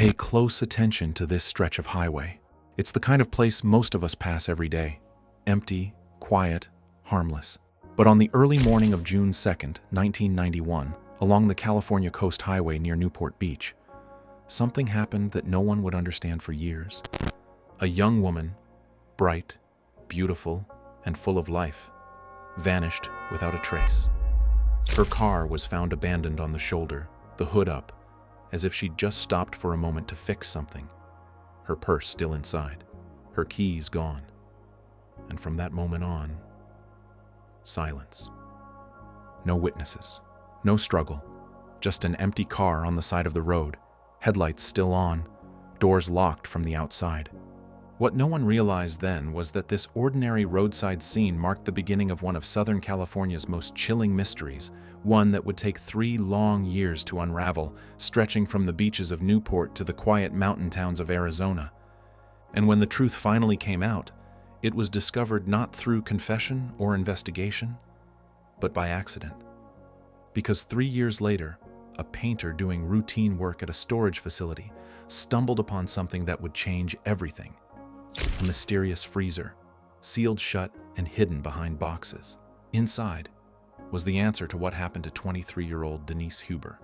Pay close attention to this stretch of highway. It's the kind of place most of us pass every day. Empty, quiet, harmless. But on the early morning of June 2nd, 1991, along the California Coast Highway near Newport Beach, something happened that no one would understand for years. A young woman, bright, beautiful, and full of life, vanished without a trace. Her car was found abandoned on the shoulder, the hood up, as if she'd just stopped for a moment to fix something. Her purse still inside, her keys gone. And from that moment on, silence. No witnesses, no struggle, just an empty car on the side of the road, headlights still on, doors locked from the outside. What no one realized then was that this ordinary roadside scene marked the beginning of one of Southern California's most chilling mysteries, one that would take 3 long years to unravel, stretching from the beaches of Newport to the quiet mountain towns of Arizona. And when the truth finally came out, it was discovered not through confession or investigation, but by accident. Because 3 years later, a painter doing routine work at a storage facility stumbled upon something that would change everything. A mysterious freezer, sealed shut and hidden behind boxes. Inside was the answer to what happened to 23-year-old Denise Huber.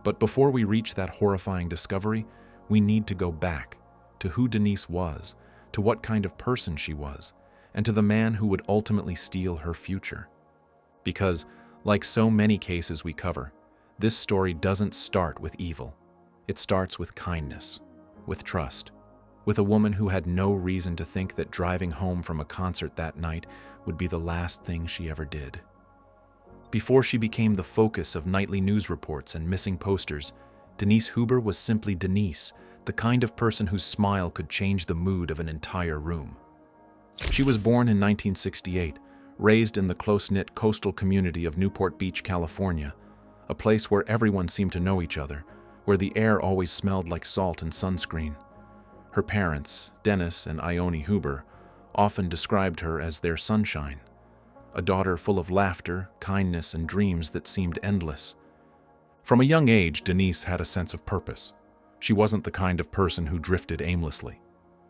But before we reach that horrifying discovery, we need to go back to who Denise was, to what kind of person she was, and to the man who would ultimately steal her future. Because, like so many cases we cover, this story doesn't start with evil. It starts with kindness, with trust, with a woman who had no reason to think that driving home from a concert that night would be the last thing she ever did. Before she became the focus of nightly news reports and missing posters, Denise Huber was simply Denise, the kind of person whose smile could change the mood of an entire room. She was born in 1968, raised in the close-knit coastal community of Newport Beach, California, a place where everyone seemed to know each other, where the air always smelled like salt and sunscreen. Her parents, Denis and Ione Huber, often described her as their sunshine, a daughter full of laughter, kindness, and dreams that seemed endless. From a young age, Denise had a sense of purpose. She wasn't the kind of person who drifted aimlessly.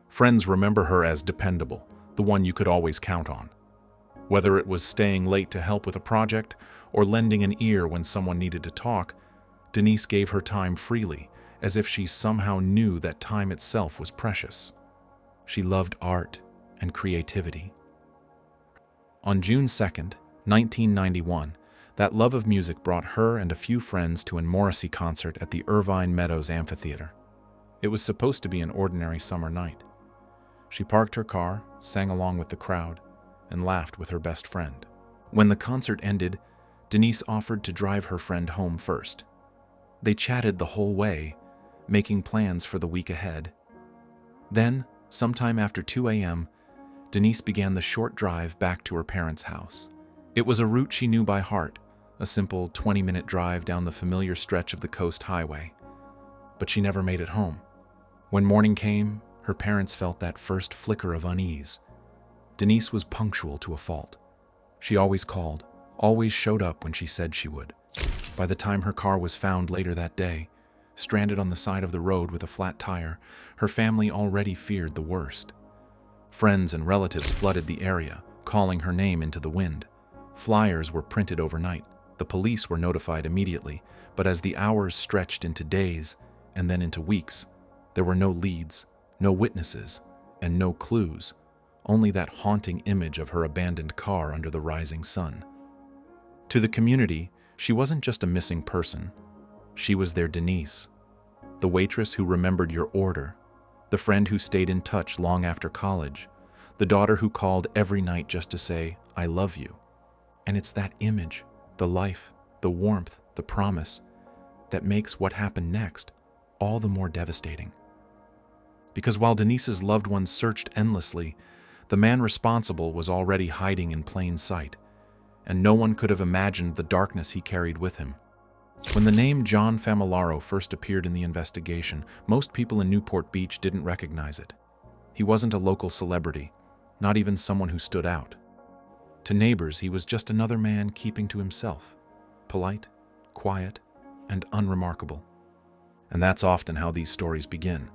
Friends remember her as dependable, the one you could always count on. Whether it was staying late to help with a project or lending an ear when someone needed to talk, Denise gave her time freely, as if she somehow knew that time itself was precious. She loved art and creativity. On June 2nd, 1991, that love of music brought her and a few friends to an Morrissey concert at the Irvine Meadows Amphitheater. It was supposed to be an ordinary summer night. She parked her car, sang along with the crowd, and laughed with her best friend. When the concert ended, Denise offered to drive her friend home first. They chatted the whole way, making plans for the week ahead. Then, sometime after 2 a.m., Denise began the short drive back to her parents' house. It was a route she knew by heart, a simple 20-minute drive down the familiar stretch of the coast highway. But she never made it home. When morning came, her parents felt that first flicker of unease. Denise was punctual to a fault. She always called, always showed up when she said she would. By the time her car was found later that day, stranded on the side of the road with a flat tire, her family already feared the worst. Friends and relatives flooded the area, calling her name into the wind. Flyers were printed overnight. The police were notified immediately, but as the hours stretched into days and then into weeks, there were no leads, no witnesses, and no clues, only that haunting image of her abandoned car under the rising sun. To the community, she wasn't just a missing person. She was their Denise, the waitress who remembered your order, the friend who stayed in touch long after college, the daughter who called every night just to say, "I love you." And it's that image, the life, the warmth, the promise, that makes what happened next all the more devastating. Because while Denise's loved ones searched endlessly, the man responsible was already hiding in plain sight, and no one could have imagined the darkness he carried with him. When the name John Famalaro first appeared in the investigation, most people in Newport Beach didn't recognize it. He wasn't a local celebrity, not even someone who stood out. To neighbors, he was just another man keeping to himself, polite, quiet, and unremarkable. And that's often how these stories begin.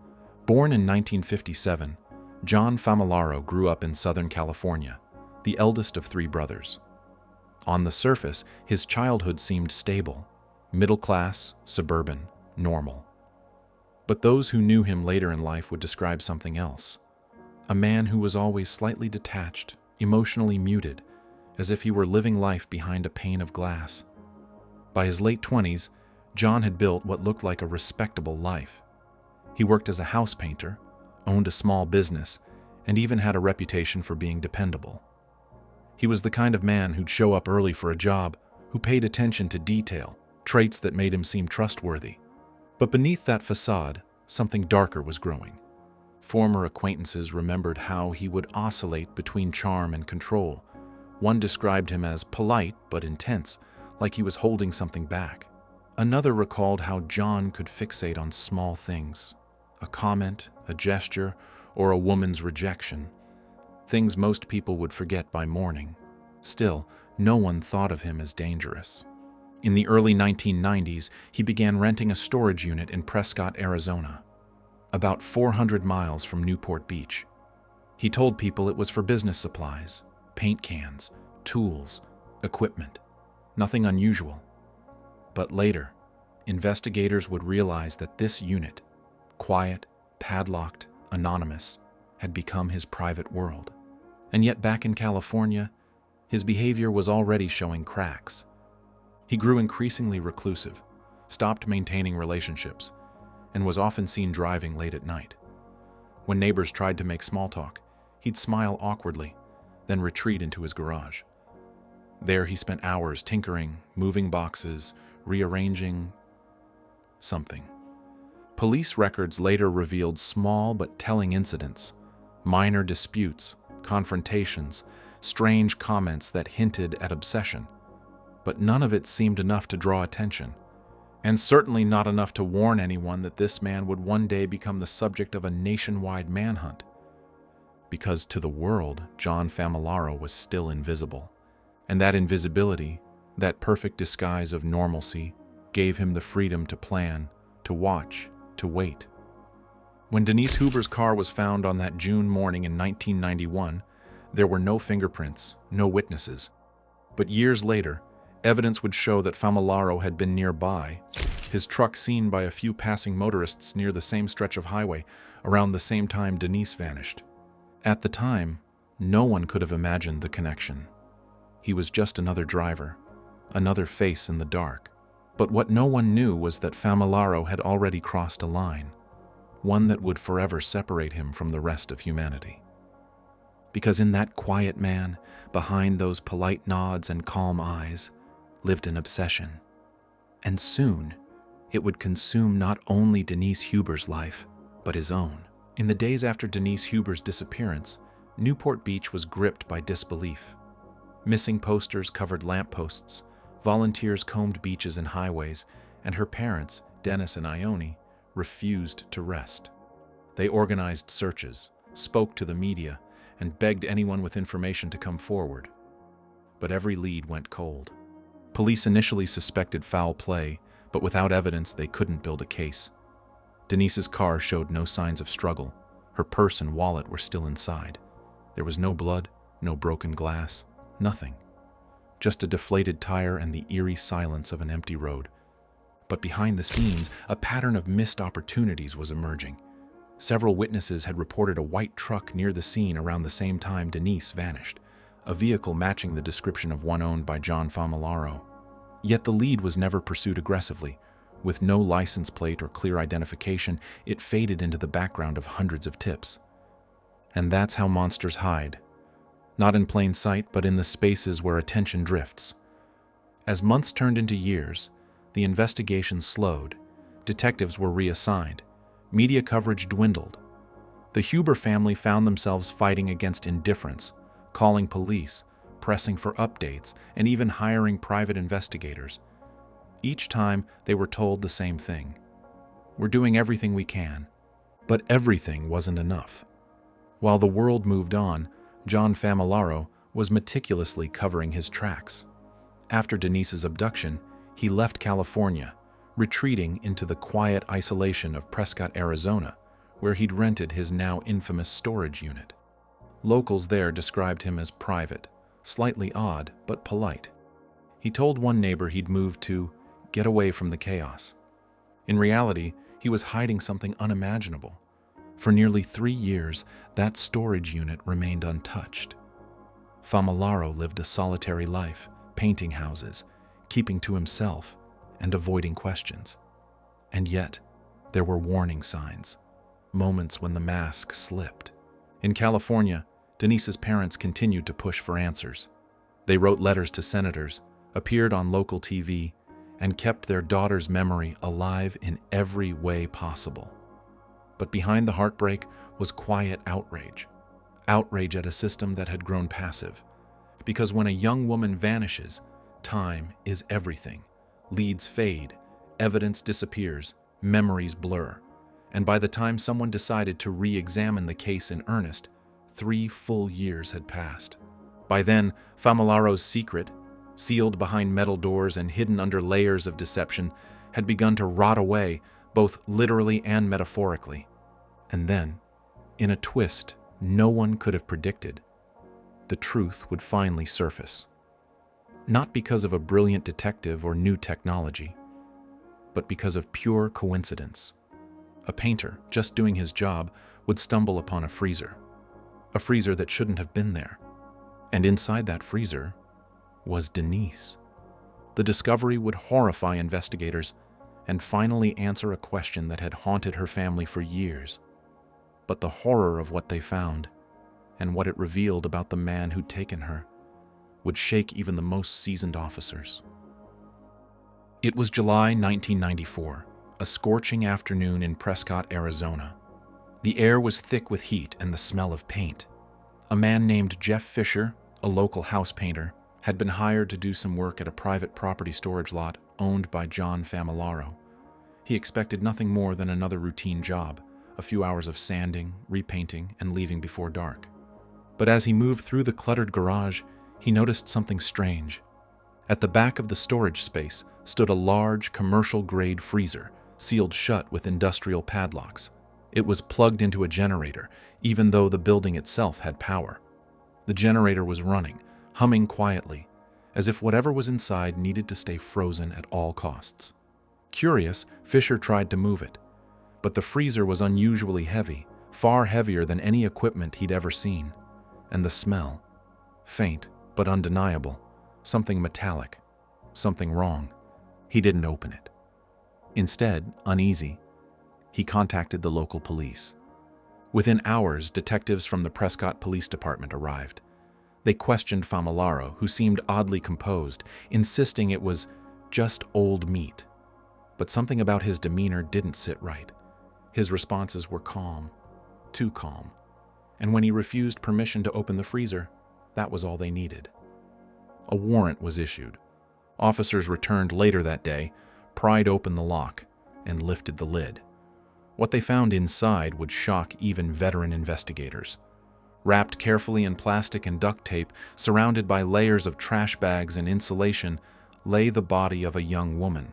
Born in 1957, John Famalaro grew up in Southern California, the eldest of three brothers. On the surface, his childhood seemed stable, middle class, suburban, normal. But those who knew him later in life would describe something else. A man who was always slightly detached, emotionally muted, as if he were living life behind a pane of glass. By his late 20s, John had built what looked like a respectable life. He worked as a house painter, owned a small business, and even had a reputation for being dependable. He was the kind of man who'd show up early for a job, who paid attention to detail, traits that made him seem trustworthy. But beneath that facade, something darker was growing. Former acquaintances remembered how he would oscillate between charm and control. One described him as polite but intense, like he was holding something back. Another recalled how John could fixate on small things, a comment, a gesture, or a woman's rejection. Things most people would forget by morning. Still, no one thought of him as dangerous. In the early 1990s, he began renting a storage unit in Prescott, Arizona, about 400 miles from Newport Beach. He told people it was for business supplies, paint cans, tools, equipment. Nothing unusual. But later, investigators would realize that this unit, quiet, padlocked, anonymous, had become his private world. And yet back in California, his behavior was already showing cracks. He grew increasingly reclusive, stopped maintaining relationships, and was often seen driving late at night. When neighbors tried to make small talk, he'd smile awkwardly, then retreat into his garage. There he spent hours tinkering, moving boxes, rearranging something. Police records later revealed small but telling incidents, minor disputes, confrontations, strange comments that hinted at obsession. But none of it seemed enough to draw attention, and certainly not enough to warn anyone that this man would one day become the subject of a nationwide manhunt. Because to the world, John Famalaro was still invisible. And that invisibility, that perfect disguise of normalcy, gave him the freedom to plan, to watch, to wait. When Denise Huber's car was found on that June morning in 1991, there were no fingerprints, no witnesses. But years later, evidence would show that Famalaro had been nearby, his truck seen by a few passing motorists near the same stretch of highway around the same time Denise vanished. At the time, no one could have imagined the connection. He was just another driver, another face in the dark. But what no one knew was that Famalaro had already crossed a line, one that would forever separate him from the rest of humanity. Because in that quiet man, behind those polite nods and calm eyes, lived an obsession. And soon, it would consume not only Denise Huber's life, but his own. In the days after Denise Huber's disappearance, Newport Beach was gripped by disbelief. Missing posters covered lampposts, volunteers combed beaches and highways, and her parents, Dennis and Ione, refused to rest. They organized searches, spoke to the media, and begged anyone with information to come forward. But every lead went cold. Police initially suspected foul play, but without evidence they couldn't build a case. Denise's car showed no signs of struggle. Her purse and wallet were still inside. There was no blood, no broken glass, nothing. Just a deflated tire and the eerie silence of an empty road. But behind the scenes, a pattern of missed opportunities was emerging. Several witnesses had reported a white truck near the scene around the same time Denise vanished, a vehicle matching the description of one owned by John Famalaro. Yet the lead was never pursued aggressively. With no license plate or clear identification, it faded into the background of hundreds of tips. And that's how monsters hide. Not in plain sight, but in the spaces where attention drifts. As months turned into years, the investigation slowed. Detectives were reassigned. Media coverage dwindled. The Huber family found themselves fighting against indifference, calling police, pressing for updates, and even hiring private investigators. Each time, they were told the same thing. We're doing everything we can. But everything wasn't enough. While the world moved on, John Famalaro was meticulously covering his tracks. After Denise's abduction, he left California, retreating into the quiet isolation of Prescott, Arizona, where he'd rented his now infamous storage unit. Locals there described him as private, slightly odd, but polite. He told one neighbor he'd moved to get away from the chaos. In reality, he was hiding something unimaginable. For nearly 3 years, that storage unit remained untouched. Famalaro lived a solitary life, painting houses, keeping to himself, and avoiding questions. And yet, there were warning signs, moments when the mask slipped. In California, Denise's parents continued to push for answers. They wrote letters to senators, appeared on local TV, and kept their daughter's memory alive in every way possible. But behind the heartbreak was quiet outrage. Outrage at a system that had grown passive. Because when a young woman vanishes, time is everything. Leads fade, evidence disappears, memories blur. And by the time someone decided to re-examine the case in earnest, 3 full years had passed. By then, Famalaro's secret, sealed behind metal doors and hidden under layers of deception, had begun to rot away, both literally and metaphorically. And then, in a twist no one could have predicted, the truth would finally surface. Not because of a brilliant detective or new technology, but because of pure coincidence. A painter, just doing his job, would stumble upon a freezer that shouldn't have been there. And inside that freezer was Denise. The discovery would horrify investigators and finally answer a question that had haunted her family for years. But the horror of what they found, and what it revealed about the man who'd taken her, would shake even the most seasoned officers. It was July 1994, a scorching afternoon in Prescott, Arizona. The air was thick with heat and the smell of paint. A man named Jeff Fisher, a local house painter, had been hired to do some work at a private property storage lot owned by John Famalaro. He expected nothing more than another routine job, a few hours of sanding, repainting, and leaving before dark. But as he moved through the cluttered garage, he noticed something strange. At the back of the storage space stood a large, commercial-grade freezer, sealed shut with industrial padlocks. It was plugged into a generator, even though the building itself had power. The generator was running, humming quietly, as if whatever was inside needed to stay frozen at all costs. Curious, Fisher tried to move it, but the freezer was unusually heavy, far heavier than any equipment he'd ever seen. And the smell, faint but undeniable, something metallic, something wrong. He didn't open it. Instead, uneasy, he contacted the local police. Within hours, detectives from the Prescott Police Department arrived. They questioned Famalaro, who seemed oddly composed, insisting it was just old meat. But something about his demeanor didn't sit right. His responses were calm, too calm. And when he refused permission to open the freezer, that was all they needed. A warrant was issued. Officers returned later that day, pried open the lock, and lifted the lid. What they found inside would shock even veteran investigators. Wrapped carefully in plastic and duct tape, surrounded by layers of trash bags and insulation, lay the body of a young woman.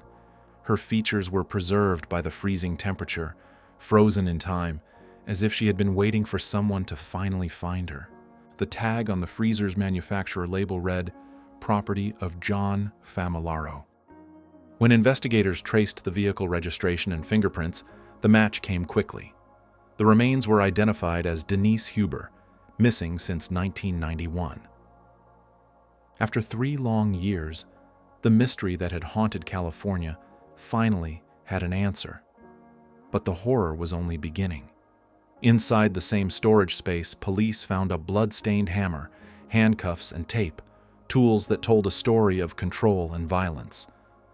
Her features were preserved by the freezing temperature, frozen in time, as if she had been waiting for someone to finally find her. The tag on the freezer's manufacturer label read, "Property of John Famalaro." When investigators traced the vehicle registration and fingerprints, the match came quickly. The remains were identified as Denise Huber, missing since 1991. After 3 long years, the mystery that had haunted California finally had an answer. But the horror was only beginning. Inside the same storage space, police found a blood-stained hammer, handcuffs, and tape, tools that told a story of control and violence.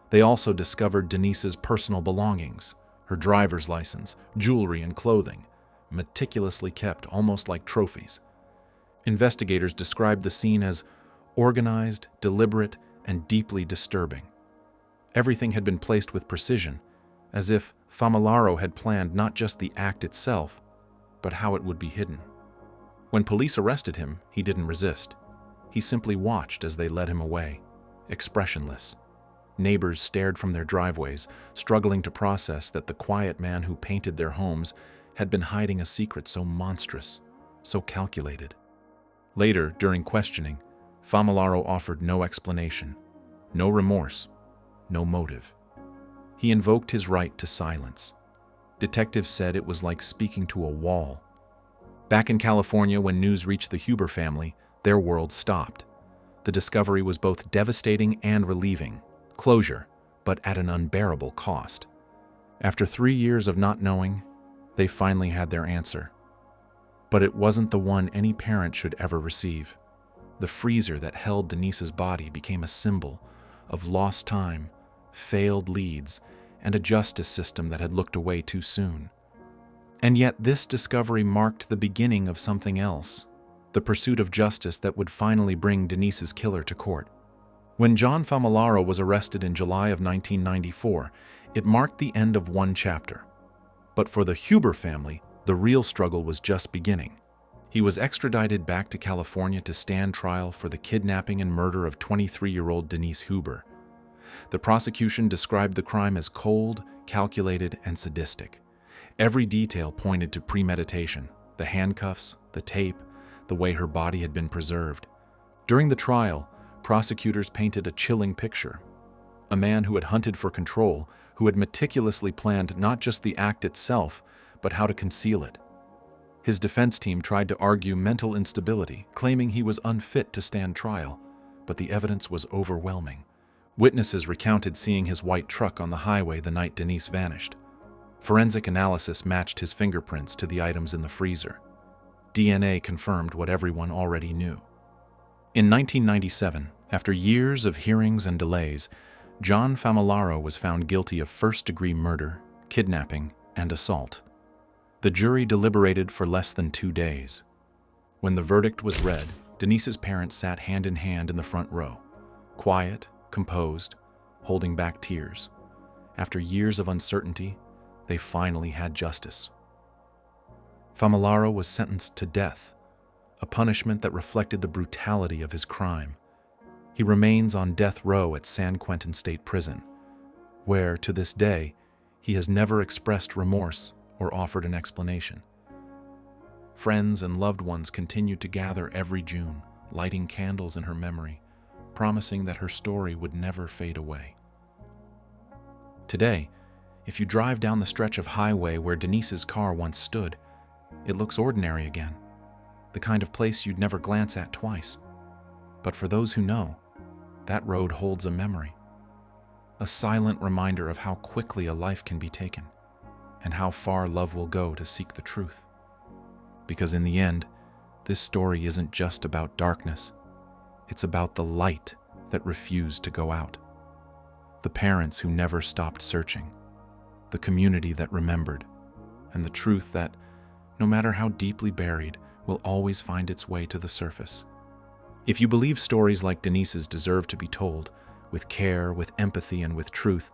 They also discovered Denise's personal belongings, her driver's license, jewelry, and clothing, meticulously kept almost like trophies. Investigators described the scene as organized, deliberate, and deeply disturbing. Everything had been placed with precision, as if Famalaro had planned not just the act itself, but how it would be hidden. When police arrested him, he didn't resist. He simply watched as they led him away, expressionless. Neighbors stared from their driveways, struggling to process that the quiet man who painted their homes had been hiding a secret so monstrous, so calculated. Later, during questioning, Famalaro offered no explanation, no remorse, no motive. He invoked his right to silence. Detectives said it was like speaking to a wall. Back in California, when news reached the Huber family, their world stopped. The discovery was both devastating and relieving. Closure, but at an unbearable cost. After 3 years of not knowing, they finally had their answer. But it wasn't the one any parent should ever receive. The freezer that held Denise's body became a symbol of lost time, failed leads, and a justice system that had looked away too soon. And yet this discovery marked the beginning of something else, the pursuit of justice that would finally bring Denise's killer to court. When John Famalaro was arrested in July of 1994, it marked the end of one chapter. But for the Huber family, the real struggle was just beginning. He was extradited back to California to stand trial for the kidnapping and murder of 23-year-old Denise Huber. The prosecution described the crime as cold, calculated, and sadistic. Every detail pointed to premeditation: the handcuffs, the tape, the way her body had been preserved. During the trial, prosecutors painted a chilling picture. A man who had hunted for control, who had meticulously planned not just the act itself, but how to conceal it. His defense team tried to argue mental instability, claiming he was unfit to stand trial, but the evidence was overwhelming. Witnesses recounted seeing his white truck on the highway the night Denise vanished. Forensic analysis matched his fingerprints to the items in the freezer. DNA confirmed what everyone already knew. In 1997, after years of hearings and delays, John Famalaro was found guilty of first-degree murder, kidnapping, and assault. The jury deliberated for less than 2 days. When the verdict was read, Denise's parents sat hand in hand in the front row, quiet, composed, holding back tears. After years of uncertainty, they finally had justice. Famalaro was sentenced to death, a punishment that reflected the brutality of his crime. He remains on death row at San Quentin State Prison, where, to this day, he has never expressed remorse or offered an explanation. Friends and loved ones continued to gather every June, lighting candles in her memory, promising that her story would never fade away. Today, if you drive down the stretch of highway where Denise's car once stood, it looks ordinary again, the kind of place you'd never glance at twice. But for those who know, that road holds a memory, a silent reminder of how quickly a life can be taken, and how far love will go to seek the truth. Because in the end, this story isn't just about darkness, it's about the light that refused to go out. The parents who never stopped searching, the community that remembered, and the truth that, no matter how deeply buried, will always find its way to the surface. If you believe stories like Denise's deserve to be told, with care, with empathy, and with truth,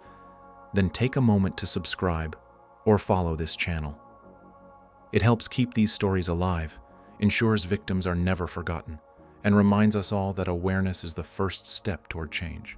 then take a moment to subscribe or follow this channel. It helps keep these stories alive, ensures victims are never forgotten, and reminds us all that awareness is the first step toward change.